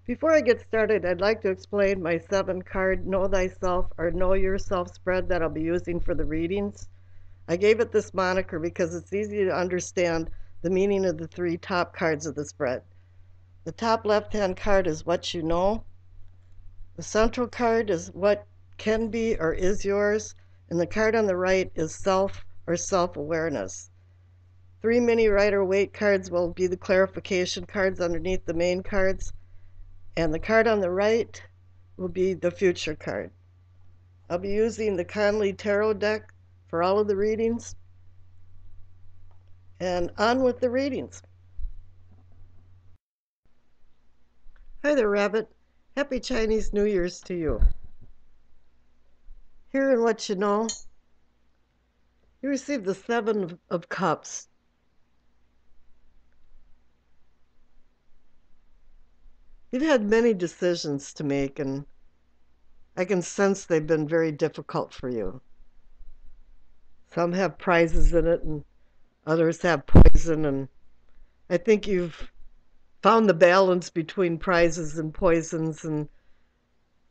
Before I get started, I'd like to explain my 7-card Know Thyself or Know Yourself spread that I'll be using for the readings. I gave it this moniker because it's easy to understand the meaning of the 3 top cards of the spread. The top left-hand card is what you know. The central card is what can be or is yours. And the card on the right is self or self-awareness. 3 mini Rider-Waite cards will be the clarification cards underneath the main cards. And the card on the right will be the future card. I'll be using the Conley Tarot deck for all of the readings. And on with the readings. Hi there, Rabbit. Happy Chinese New Year's to you. Here in what you know, you received the 7 of Cups. You've had many decisions to make, and I can sense they've been very difficult for you. Some have prizes in it, and others have poison, and I think you've found the balance between prizes and poisons, and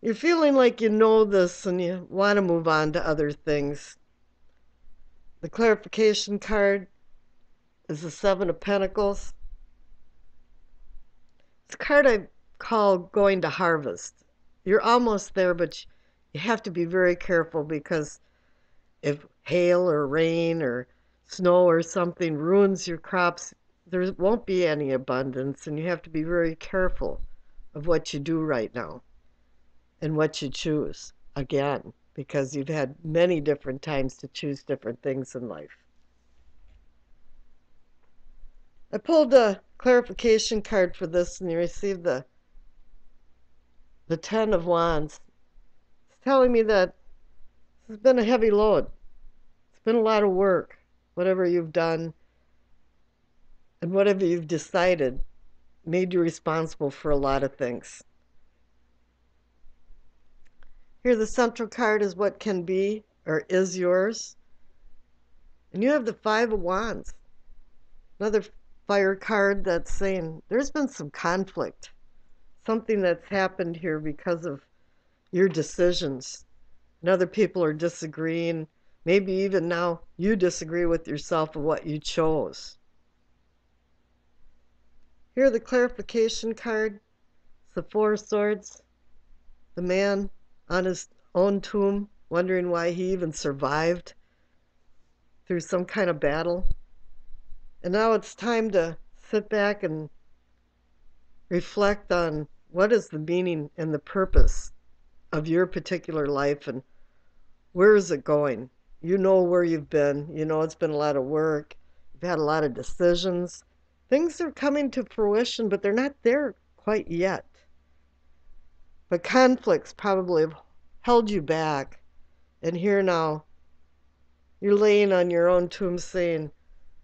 you're feeling like you know this and you want to move on to other things. The clarification card is the 7 of Pentacles. It's a card I call going to harvest. You're almost there, but you have to be very careful because if hail or rain or snow or something ruins your crops, there won't be any abundance, and you have to be very careful of what you do right now and what you choose, again, because you've had many different times to choose different things in life. I pulled a clarification card for this, and you received the 10 of Wands. It's telling me that this has been a heavy load. It's been a lot of work, whatever you've done and whatever you've decided made you responsible for a lot of things. Here, the central card is what can be or is yours. And you have the 5 of Wands, another fire card that's saying there's been some conflict, something that's happened here because of your decisions. And other people are disagreeing. Maybe even now you disagree with yourself of what you chose. Here, the clarification card, it's the 4 of Swords, the man on his own tomb, wondering why he even survived through some kind of battle. And now it's time to sit back and reflect on what is the meaning and the purpose of your particular life and where is it going. You know where you've been. You know it's been a lot of work. You've had a lot of decisions. Things are coming to fruition, but they're not there quite yet. But conflicts probably have held you back. And here now, you're laying on your own tomb saying,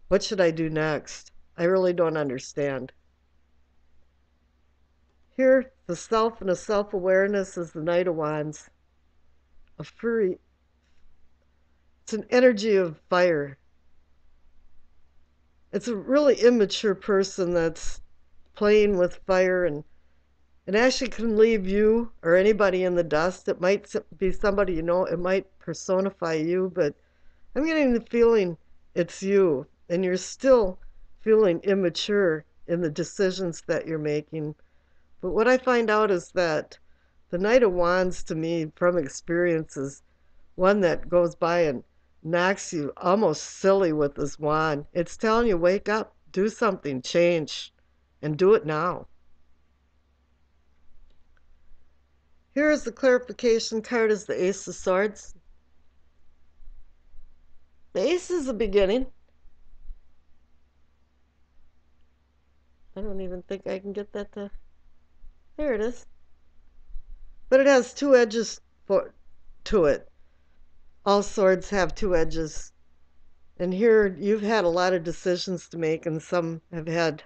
what should I do next? I really don't understand. Here, the self and a self-awareness is the Knight of Wands. A fury. It's an energy of fire. It's a really immature person that's playing with fire, and it actually can leave you or anybody in the dust. It might be somebody you know. It might personify you, but I'm getting the feeling it's you, and you're still feeling immature in the decisions that you're making. But what I find out is that the Knight of Wands, to me, from experience, is one that goes by and knocks you almost silly with this wand. It's telling you, wake up, do something, change, and do it now. Here's the clarification card, is the Ace of Swords. The Ace is the beginning. I don't even think I can get that to... There it is. But it has 2 edges to it. All swords have 2 edges. And here you've had a lot of decisions to make, and some have had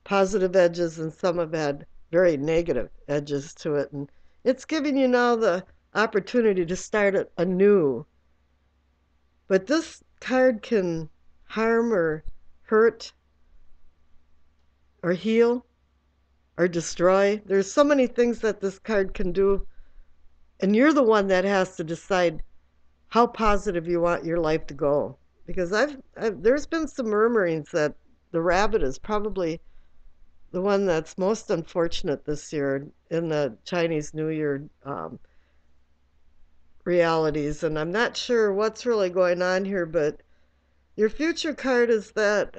positive edges and some have had very negative edges to it. And it's giving you now the opportunity to start it anew. But this card can harm or hurt or heal. or destroy. There's so many things that this card can do, and you're the one that has to decide how positive you want your life to go. Because there's been some murmurings that the rabbit is probably the one that's most unfortunate this year in the Chinese New Year realities. And I'm not sure what's really going on here, but your future card is that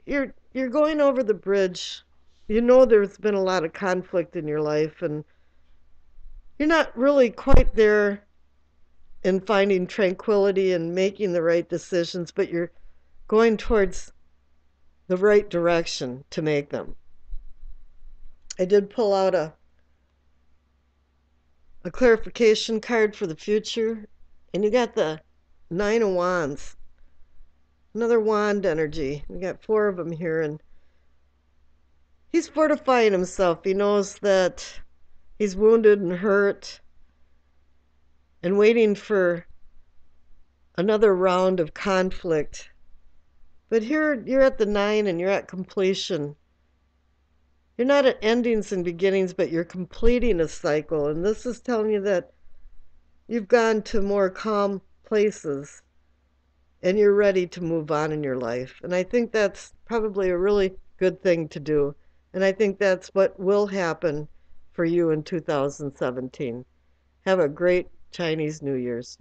you're going over the bridge. You know there's been a lot of conflict in your life, and you're not really quite there in finding tranquility and making the right decisions, but you're going towards the right direction to make them. I did pull out a clarification card for the future, and you got the Nine of Wands, another wand energy. We got four of them here, and he's fortifying himself. He knows that he's wounded and hurt and waiting for another round of conflict. But here you're at the nine and you're at completion. You're not at endings and beginnings, but you're completing a cycle. And this is telling you that you've gone to more calm places and you're ready to move on in your life. And I think that's probably a really good thing to do. And I think that's what will happen for you in 2017. Have a great Chinese New Year's.